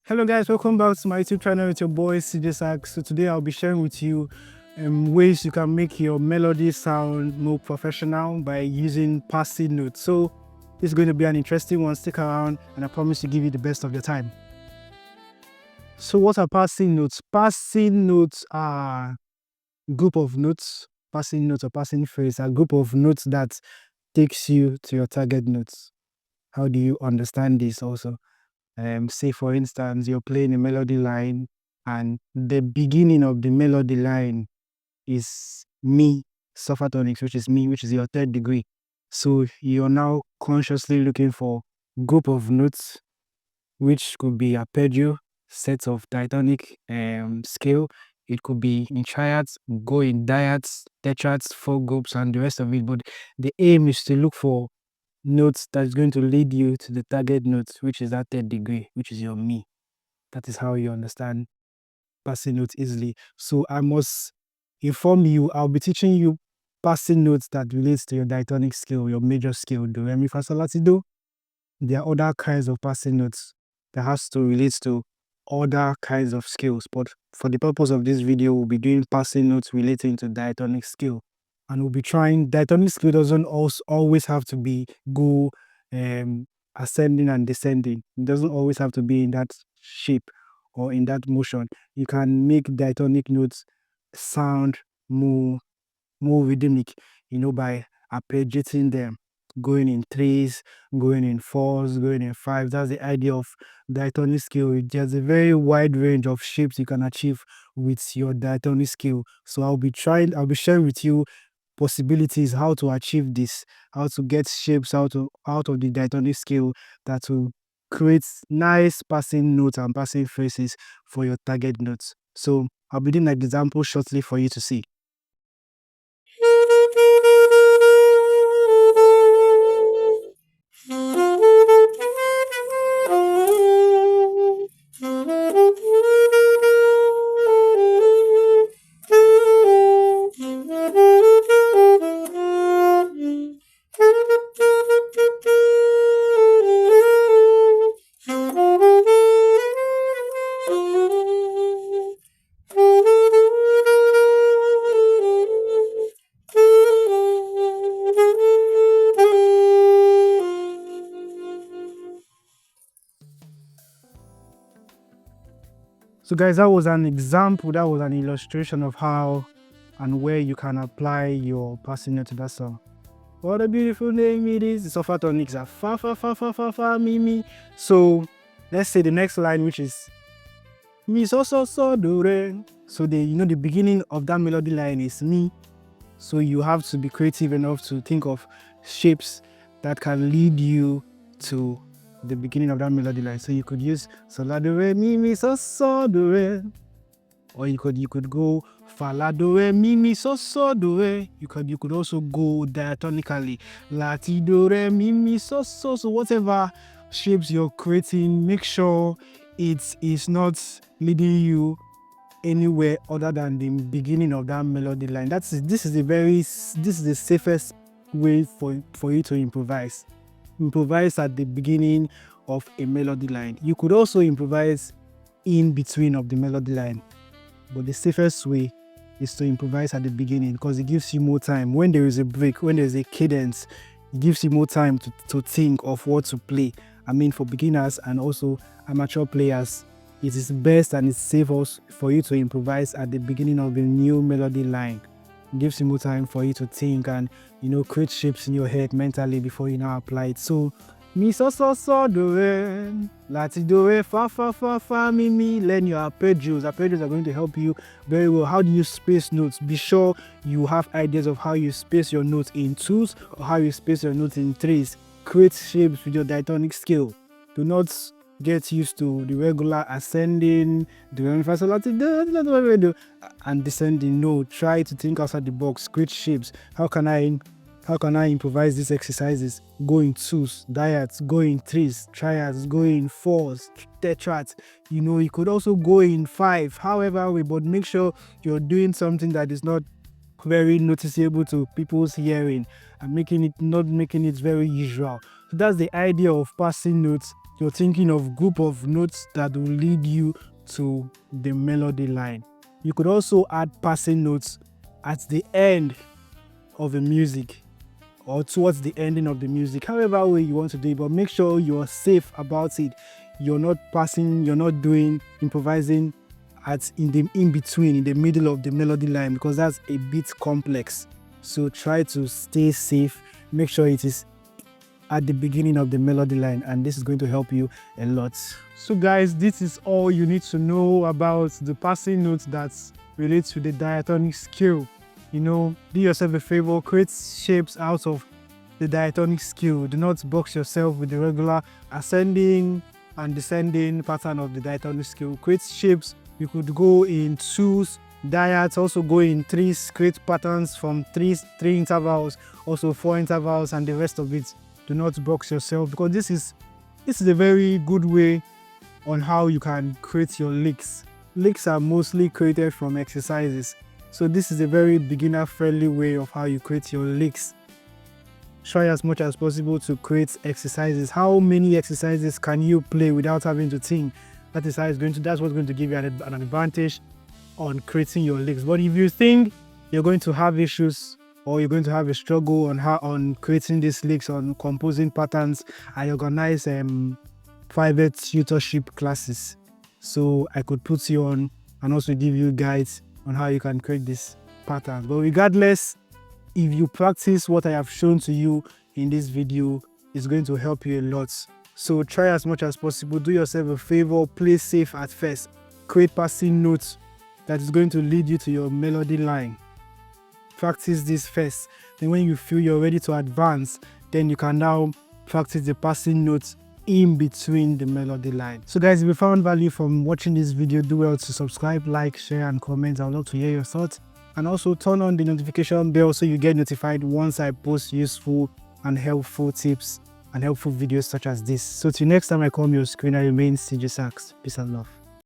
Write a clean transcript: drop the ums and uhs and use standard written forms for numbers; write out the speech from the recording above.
Hello guys, welcome back to my YouTube channel with your boy CJ Sax. So today I'll be sharing with you ways you can make your melody sound more professional by using passing notes. So this is going to be an interesting one. Stick around and I promise to give you the best of your time. So what are passing notes? Passing notes are group of notes. Passing notes or passing phrase are a group of notes that takes you to your target notes. How do you understand this also? Say for instance, you're playing a melody line and the beginning of the melody line is mi sofatonics, which is mi, which is your third degree. So you're now consciously looking for group of notes, which could be arpeggio, sets of diatonic scale. It could be in triads, go in diads, tetrads, four groups, and the rest of it. But the aim is to look for notes that is going to lead you to the target notes, which is that third degree, which is your mi. That is how you understand passing notes easily. So I must inform you, I'll be teaching you passing notes that relates to your diatonic scale, your major scale, do, re, mi, fa, sol, la, ti, do. There are other kinds of passing notes that has to relate to other kinds of scales. But for the purpose of this video, we'll be doing passing notes relating to diatonic scale. And we'll be trying, diatonic scale doesn't also always have to be go ascending and descending. It doesn't always have to be in that shape or in that motion. You can make diatonic notes sound more rhythmic, by arpeggiating them, going in threes, going in fours, going in fives. That's the idea of diatonic scale. There's a very wide range of shapes you can achieve with your diatonic scale. So I'll be sharing with you possibilities how to achieve this, how to get shapes out of the diatonic scale that will create nice passing notes and passing phrases for your target notes. So I'll be doing an example shortly for you to see. So guys, that was an example, that was an illustration of how and where you can apply your passing note to that song. What a beautiful name it is. The sofatonics are fa fa fa fa fa fa mi mi. So let's say the next line, which is mi so so so do re. So the beginning of that melody line is mi. So you have to be creative enough to think of shapes that can lead you to the beginning of that melody line. So you could use sol la do re mi mi so so do re, or you could go fa la do re mi mi so so do re. You could also go diatonically la ti do re mi mi so so. So whatever shapes you're creating, make sure it is not leading you anywhere other than the beginning of that melody line. This is the safest way for you to improvise. Improvise at the beginning of a melody line. You could also improvise in between of the melody line, but the safest way is to improvise at the beginning because it gives you more time. When there is a break, when there is a cadence, it gives you more time to think of what to play. I mean, for beginners and also amateur players, it is best and it's safe also for you to improvise at the beginning of a new melody line. It gives you more time for you to think and create shapes in your head mentally before you now apply it. So mi so so so do re, la ti do re fa fa fa fa mi mi. Learn your arpeggios. Arpeggios are going to help you very well. How do you space notes? Be sure you have ideas of how you space your notes in twos or how you space your notes in threes. Create shapes with your diatonic scale. Do not get used to the regular ascending, do re mi fa sol la ti do, and descending. No, try to think outside the box. Create shapes. How can I improvise these exercises? Go in twos, diads, go in threes, triads, go in fours, tetrads. You could also go in five, however way, but make sure you're doing something that is not very noticeable to people's hearing and not making it very usual. So that's the idea of passing notes you're thinking of group of notes that will lead you to the melody line. You could also add passing notes at the end of the music or towards the ending of the music, however way you want to do it, but make sure you're safe about it. You're not passing, you're not doing improvising in the in between, in the middle of the melody line, because that's a bit complex. So try to stay safe. Make sure it is at the beginning of the melody line, and this is going to help you a lot. So guys, this is all you need to know about the passing notes that relate to the diatonic scale. You know, do yourself a favor, create shapes out of the diatonic scale. Do not box yourself with the regular ascending and descending pattern of the diatonic scale. Create shapes. You could go in twos, diads, also go in threes, create patterns from three intervals, also 4 intervals, and the rest of it. Do not box yourself, because this is a very good way on how you can create your licks. Licks are mostly created from exercises. So this is a very beginner-friendly way of how you create your licks. Try as much as possible to create exercises. How many exercises can you play without having to think? That's what's going to give you an advantage on creating your licks. But if you think you're going to have issues or you're going to have a struggle on creating these licks, on composing patterns, I organize private tutorship classes. So I could put you on and also give you guides on how you can create this pattern. But regardless, if you practice what I have shown to you in this video, it's going to help you a lot. So try as much as possible. Do yourself a favor, play safe at first. Create passing notes that is going to lead you to your melody line. Practice this first. Then when you feel you're ready to advance, then you can now practice the passing notes in between the melody line. So guys, if you found value from watching this video, do well to subscribe, like, share, and comment. I would love to hear your thoughts. And also turn on the notification bell so you get notified once I post useful and helpful tips and helpful videos such as this. So till next time I come your screen, I remain CJ Sax. Peace and love.